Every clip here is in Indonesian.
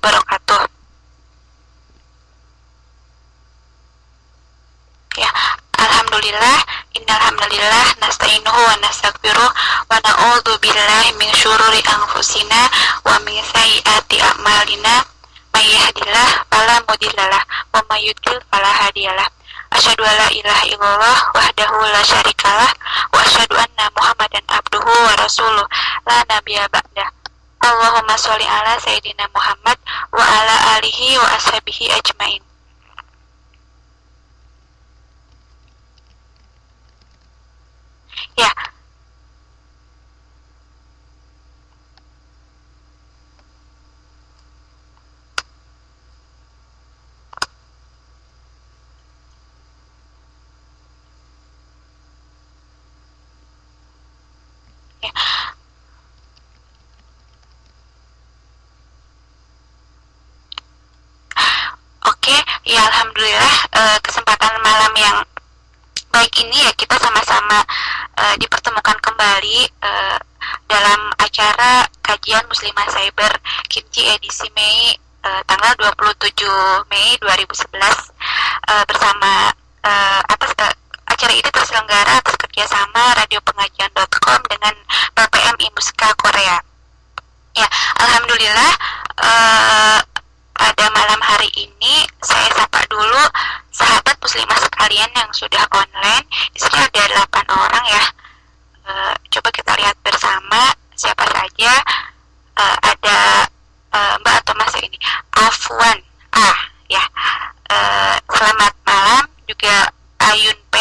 wabarakatuh. Ya, alhamdulillah, innalhamdulillah, nasta'inuhu wa nastaghfiruh wa na'udzu billahi min syururi anfusina wa min sayyiati a'malina. May yahdihillahu fala mudhillalah wa may yudlil fala hadiyalah. Asyhadu an la ilaha illallah wahdahu la syarikalah wa asyhadu anna Muhammadan abduhu wa rasuluh la nabiyya ba'dah. Allahumma sholli ala sayyidina Muhammad wa ala alihi wa ashabihi ajmain. Ya, ya. Oke, ya alhamdulillah, kesempatan malam yang baik ini ya kita sama-sama dipertemukan kembali dalam acara kajian Muslimah Cyber Kimchi edisi Mei tanggal 27 Mei 2011 bersama acara ini terselenggara atas kerjasama radiopengajian.com dengan PPM Imuska Korea. Ya, alhamdulillah pada malam hari ini saya sapa dulu sahabat muslimah sekalian yang sudah online. Di sini ada 8 orang ya. Coba kita lihat bersama siapa saja. Ada Mbak atau Mas ini. Afwan ya. Selamat malam. Juga Ayun P.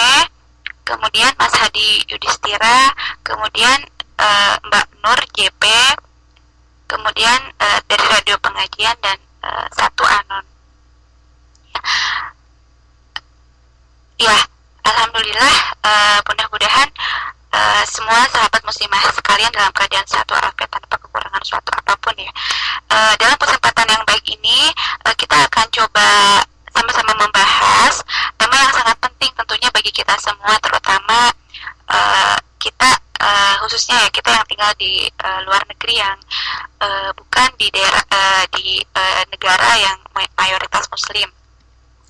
Kemudian Mas Hadi Yudhistira. Kemudian Mbak Nur JP. Kemudian dari Radio Pengajian dan satu anon. Ya, alhamdulillah, mudah-mudahan semua sahabat muslimah sekalian dalam keadaan sehat walafiat tanpa kekurangan suatu apapun ya. Dalam kesempatan yang baik ini kita akan coba sama-sama membahas tema yang sangat penting tentunya bagi kita semua, terutama kita khususnya ya kita yang tinggal di luar negeri yang bukan di daerah di negara yang mayoritas muslim.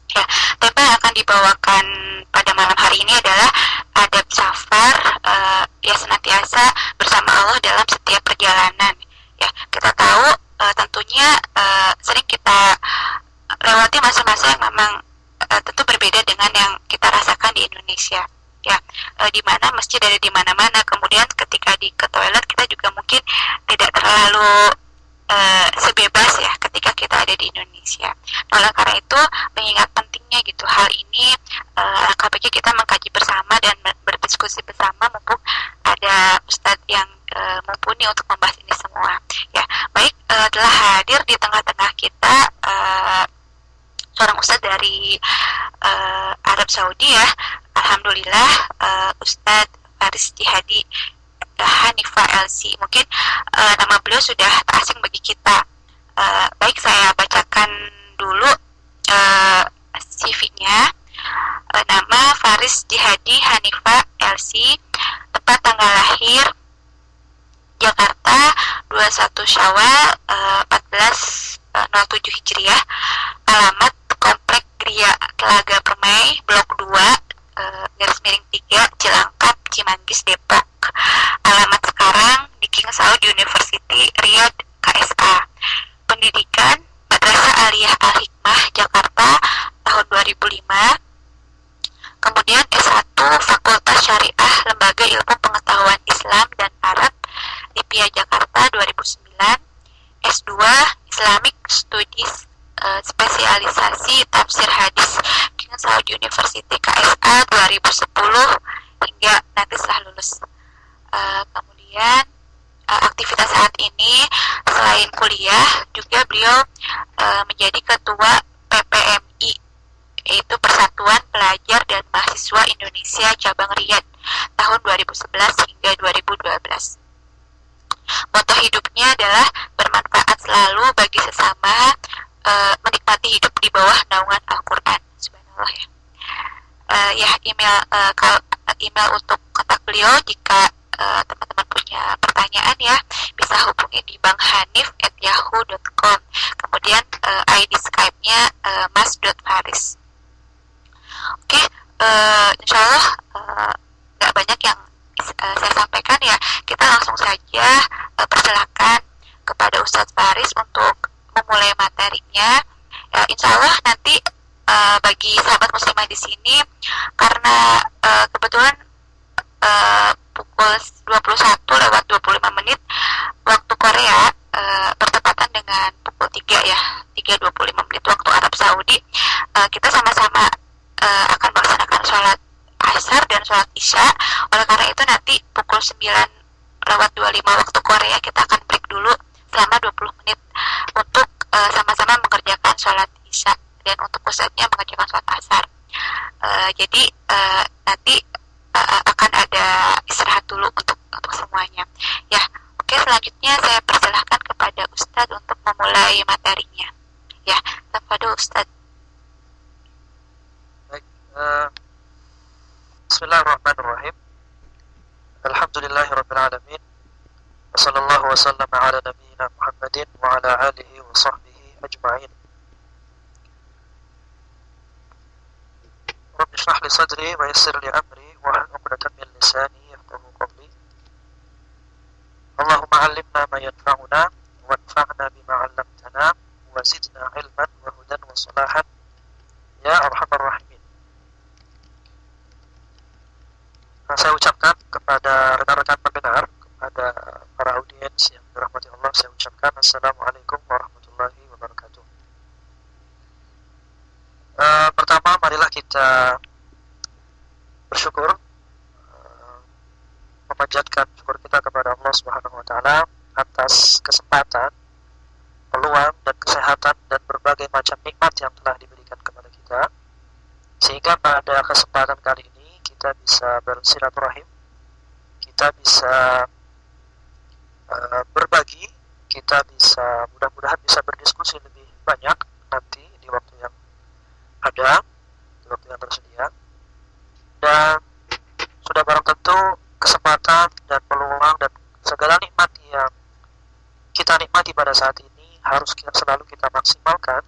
Ya, tema yang akan dibawakan pada malam hari ini adalah adab safar, ya senantiasa bersama Allah dalam setiap perjalanan. Ya, kita tahu tentunya sering kita lewati masa-masa yang memang tentu berbeda dengan yang kita rasakan di Indonesia. Ya, di mana masjid ada di mana-mana. Kemudian ketika ke toilet kita juga mungkin tidak terlalu sebebas ya ketika kita ada di Indonesia. Nah, oleh karena itu mengingat pentingnya gitu hal ini, alangkah baiknya kita mengkaji bersama dan berdiskusi bersama mumpung ada Ustadz yang mumpuni untuk membahas ini semua. Ya, baik, telah hadir di tengah-tengah kita seorang Ustadz dari Arab Saudi ya. Alhamdulillah, Ustadz Faris Jihadi Hanifah LC. Mungkin nama beliau sudah tak asing bagi kita. Baik, saya bacakan dulu CV-nya. Nama Faris Jihadi Hanifah LC, tepat tanggal lahir Jakarta 21 Syawal 1407 Hijriah. Alamat Komplek Gria Telaga Permai, Blok 2, garis miring 3, Cilangkap, Cimanggis, Depok. Alamat sekarang di King Saud University, Riyadh, KSA. Pendidikan Madrasah Aliyah Al-Hikmah, Jakarta, tahun 2005. Kemudian S1 Fakultas Syariah Lembaga Ilmu Pengetahuan Islam dan Arab, Lipia, Jakarta, 2009. S2 Islamic Studies, spesialisasi tafsir hadis, King Saud University, KSA, 2010 hingga nanti setelah lulus. Kemudian aktivitas saat ini selain kuliah juga beliau menjadi ketua PPMI, yaitu Persatuan Pelajar dan Mahasiswa Indonesia Cabang Riyadh tahun 2011 hingga 2012. Moto hidupnya adalah bermanfaat selalu bagi sesama, menikmati hidup di bawah naungan Al-Quran. Subhanallah ya. Email untuk kontak beliau jika teman-teman punya punya pertanyaan ya, bisa hubungi di banghanif@yahoo.com. Kemudian ID Skype-nya mas.faris. Oke, insya Allah nggak banyak yang saya sampaikan ya. Kita langsung saja persilakan kepada Ustadz Faris untuk memulai materinya. Insya Allah nanti bagi sahabat muslimah di sini, karena kebetulan pukul 21:25 waktu Korea, bertepatan dengan pukul 3 ya, 3:25 waktu Arab Saudi. Kita sama-sama akan melaksanakan sholat asar dan sholat isya. Oleh karena itu nanti pukul 9:25 waktu Korea kita akan break dulu selama 20 menit untuk sama-sama mengerjakan sholat isya dan untuk ustadznya mengerjakan sholat asar. Jadi nanti akan ada istirahat dulu untuk semuanya. Ya, oke, selanjutnya saya persilahkan kepada Ustadz untuk memulai materinya. Ya, tafadhol Ustadz. Baik, Bismillahirrahmanirrahim. Alhamdulillahirabbil alamin. Wassallallahu wasallam ala nabiyyina Muhammadin wa ala alihi wa sahbihi ajma'in. Rabbi shrah li sadri wa yassir li amri wa hlul 'uqdatam min lisani yafqahu qawli. Allahumma 'allimna ma yanfa'una wanfa'na bima 'allamtana wa zidna 'ilman wa hudan wa salahan ya arhamar rahimin. Saya ucapkan kepada rekan-rekan pendengar, kepada para audiens yang dirahmati Allah, saya ucapkan Assalamualaikum warahmatullahi wabarakatuh. Pertama, marilah kita bersyukur, memanjatkan syukur kita kepada Allah Subhanahu wa taala atas kesempatan, peluang dan kesehatan dan berbagai macam nikmat yang telah diberikan kepada kita, sehingga pada kesempatan kali ini kita bisa bersilaturahim, kita bisa berbagi, kita bisa mudah-mudahan bisa berdiskusi lebih banyak nanti di waktu yang ada, di waktu yang tersedia. Dan sudah barang tentu kesempatan dan peluang dan segala nikmat yang kita nikmati pada saat ini harus selalu kita maksimalkan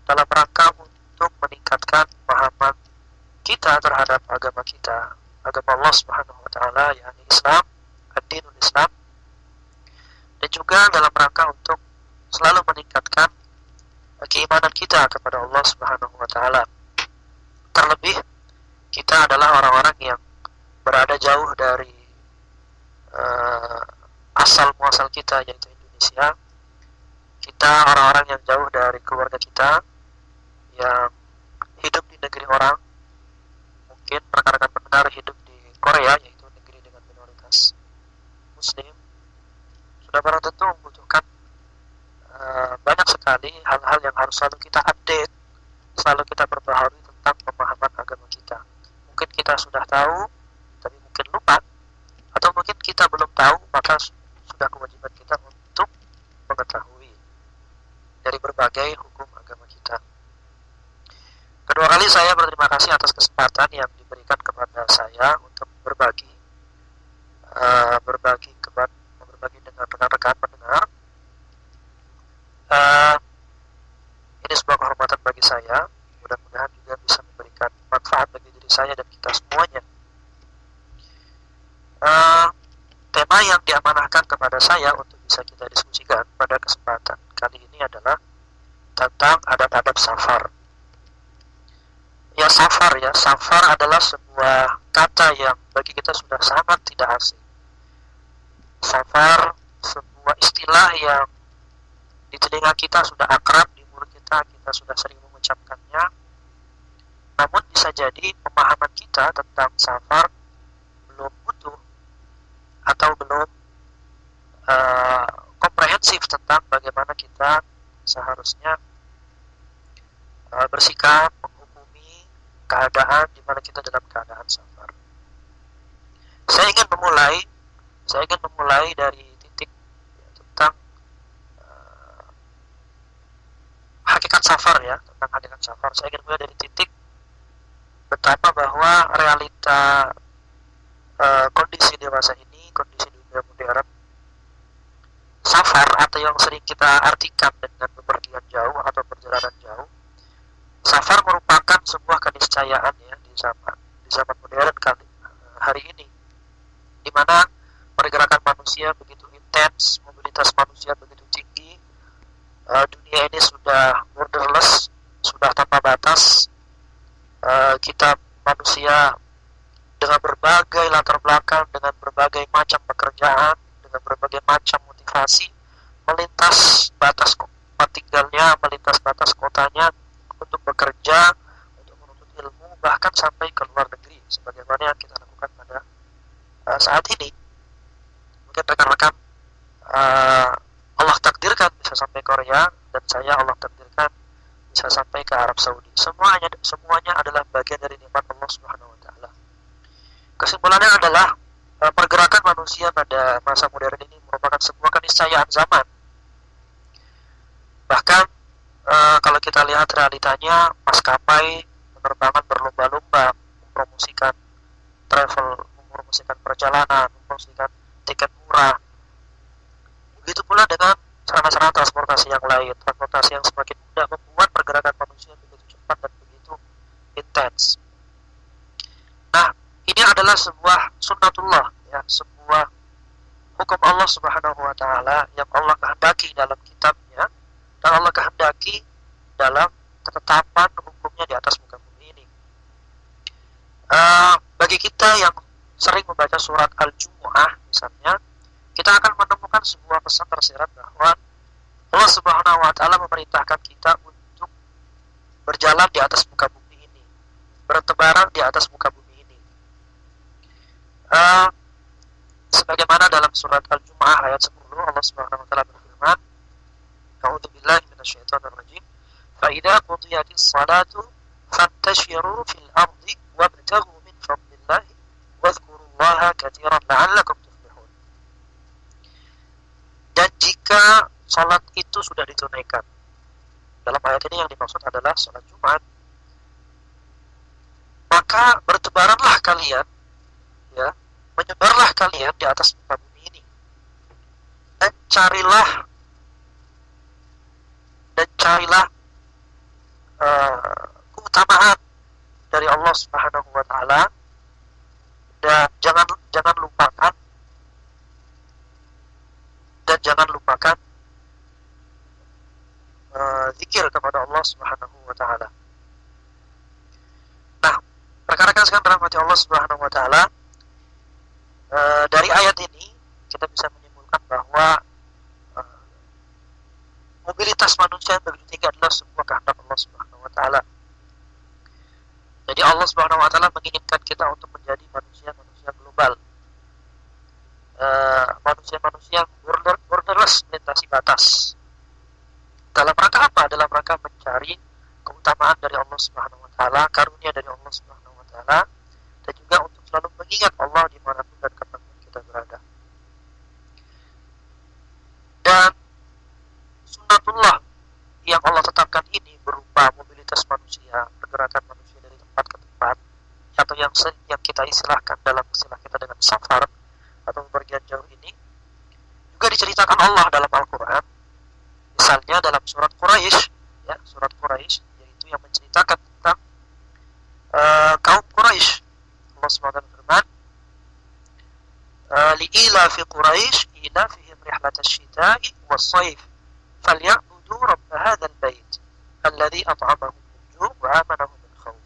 dalam rangka untuk meningkatkan pemahaman kita terhadap agama kita, agama Allah Subhanahu wa taala, yakni Islam, ad-dinul Islam, dan juga dalam rangka untuk selalu meningkatkan keimanan kita kepada Allah Subhanahu wa taala. Terlebih kita adalah orang-orang yang berada jauh dari asal muasal kita, yaitu Indonesia. Kita orang-orang yang jauh dari keluarga kita, yang hidup di negeri orang. Mungkin rekan-rekan pendengar hidup di Korea, yaitu negeri dengan minoritas Muslim, sudah barang tentu membutuhkan banyak sekali hal-hal yang harus selalu kita update, selalu kita perbaharui tentang pemahaman agama kita. Mungkin kita sudah tahu, tapi mungkin lupa, atau mungkin kita belum tahu, maka sudah kewajiban kita untuk mengetahui dari berbagai hukum agama kita. Kedua kali saya berterima kasih atas kesempatan yang diberikan kepada saya untuk berbagi dengan rekan-rekan pendengar. Ini sebuah kehormatan bagi saya. Mudah-mudahan juga bisa memberikan manfaat bagi diri saya dan kita semuanya. Tema yang diamanahkan kepada saya untuk bisa kita diskusikan pada kesempatan kali ini adalah tentang adab-adab safar. Safar adalah sebuah kata yang bagi kita sudah sangat tidak asing. Safar sebuah istilah yang di telinga kita sudah akrab, di mulut kita sudah sering mengucapkannya. Namun bisa jadi pemahaman kita tentang safar belum utuh atau belum komprehensif tentang bagaimana kita seharusnya bersikap, menghukumi keadaan di mana kita dalam keadaan safar. Saya ingin memulai dari titik tentang hakikat safar ya, tentang hakikat safar. Saya ingin mulai dari titik betapa bahwa realita kondisi dewasa ini, kondisi dunia budaya modern, safar atau yang sering kita artikan dengan bepergian jauh atau perjalanan jauh, safar merupakan sebuah keniscayaan ya di zaman modern kali hari ini, di mana pergerakan manusia begitu intens, mobilitas manusia begitu tinggi, dunia ini sudah borderless, sudah tanpa batas. Kita manusia dengan berbagai latar belakang, dengan berbagai macam pekerjaan, dengan berbagai macam motivasi, melintas batas tempat tinggalnya, melintas batas kotanya untuk bekerja, untuk menuntut ilmu, bahkan sampai ke luar negeri, sebagaimana yang kita lakukan pada saat ini. Mungkin rekan-rekan Allah takdirkan bisa sampai Korea, dan saya Allah takdirkan bisa sampai ke Arab Saudi. Semuanya adalah bagian dari nikmat Allah Subhanahu wa taala. Kesimpulannya adalah pergerakan manusia pada masa modern ini merupakan sebuah keniscayaan zaman. Bahkan kalau kita lihat realitanya, maskapai penerbangan berlomba-lomba mempromosikan travel, mempromosikan perjalanan, mempromosikan tiket murah. Begitu pula dengan sarana-sarana transportasi yang lain, transportasi yang semakin mudah, membuat pergerakan manusia begitu cepat dan begitu intens. Nah, ini adalah sebuah sunnatullah, ya, sebuah hukum Allah Subhanahu wa taala yang Allah kehendaki dalam kitabnya, dan Allah kehendaki dalam ketetapan hukumnya di atas muka bumi ini. Bagi kita yang sering membaca surat Al-Jumu'ah misalnya, kita akan menemukan sebuah pesan tersirat bahwa Allah Subhanahu wa taala memerintahkan kita untuk berjalan di atas muka bumi ini, bertebaran di atas muka bumi ini. Sebagaimana dalam surat Al-Jumu'ah ayat 10, Allah Subhanahu wa taala berfirman, "A'udzubillahi minasyaitonir rajim. Fa idza qudiyatis salatu fantashiru fil ardi wabtaghu min fadlillahi wadhkurullaha katsiran la'allakum tuflihun." Dan jika salat itu sudah ditunaikan, dalam ayat ini yang dimaksud adalah salat Jumat, maka bertebaranlah kalian, ya, menyebarlah kalian di atas muka bumi ini, dan carilah keutamaan dari Allah Subhanahu wa taala, dan jangan lupakan zikir kepada Allah Subhanahu wa taala. Nah, rekan-rekan sekalian dirahmati Allah Subhanahu wa taala, dari ayat ini kita bisa menyimpulkan bahwa mobilitas manusia yang begitu tinggi adalah sebuah kehendak Allah Subhanahu wa taala. Jadi Allah Subhanahu wa taala menginginkan kita untuk menjadi manusia-manusia global. Manusia-manusia yang borderless, melintasi batas. Dalam rangka apa? Dalam rangka mencari keutamaan dari Allah Subhanahu wa taala, karunia dari Allah Subhanahu wa taala, dan juga untuk selalu mengingat Allah dimanapun dan kapanpun kita berada. Dan sunnatullah yang Allah tetapkan ini berupa mobilitas manusia, pergerakan manusia dari tempat ke tempat, atau yang kita istilahkan dalam istilah kita dengan safar atau bepergian jauh ini, juga diceritakan Allah dalam Al-Quran. Misalnya dalam surat Quraisy, ya, surat Quraisy, yaitu yang menceritakan tentang kaum Quraisy. Allah SWT berfirman, li'ilafi Quraisy ilafihim rihlatasy syita'i was-sayf falyabudu rabb hadzal bait alladzi at'amahum min ju' wa amanahum min khauf.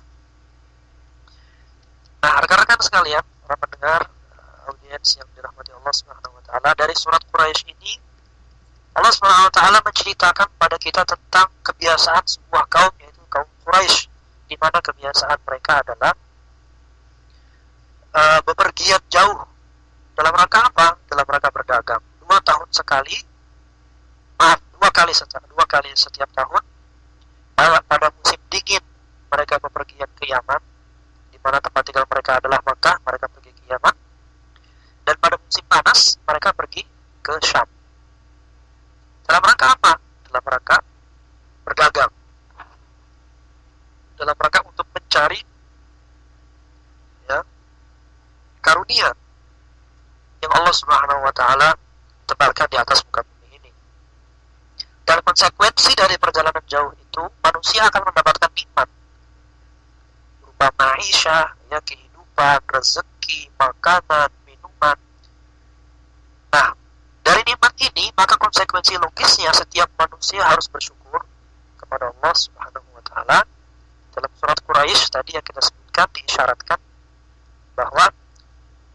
Nah, rekan-rekan sekalian, para pendengar, audiens yang dirahmati Allah Subhanahu wa taala, dari surat Quraisy ini Allah Subhanahu wa taala menceritakan pada kita tentang kebiasaan sebuah kaum, yaitu kaum Quraisy, di mana kebiasaan mereka adalah bepergian jauh. Dalam rangka apa? Dalam rangka berdagang. 2 kali setiap tahun. Pada musim dingin mereka bepergian ke Yaman, di mana tempat tinggal mereka adalah Makkah, mereka pergi ke Yaman. Dan pada musim panas mereka pergi ke Syam. Dalam rangka apa? Dalam rangka berdagang. Dalam rangka untuk mencari, ya, karunia yang Allah Subhanahu wa wa ta'ala tebarkan di atas muka bumi ini. Dan konsekuensi dari perjalanan jauh itu, manusia akan mendapatkan nikmat berupa ma'isyah, ya, kehidupan, rezeki, makanan, minuman. Nah, dari nikmat ini, maka konsekuensi logisnya setiap manusia harus bersyukur kepada Allah Subhanahu wa ta'ala. Dalam surat Quraisy tadi yang kita sebutkan diisyaratkan bahwa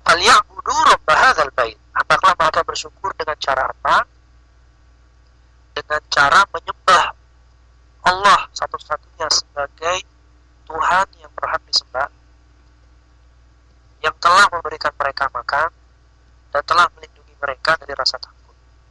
falyabudu rabb hadzal bait. Hendaklah mereka bersyukur dengan cara apa? Dengan cara menyembah Allah satu-satunya sebagai Tuhan yang berhak disembah, yang telah memberikan mereka makan dan telah melindungi mereka dari rasa takut.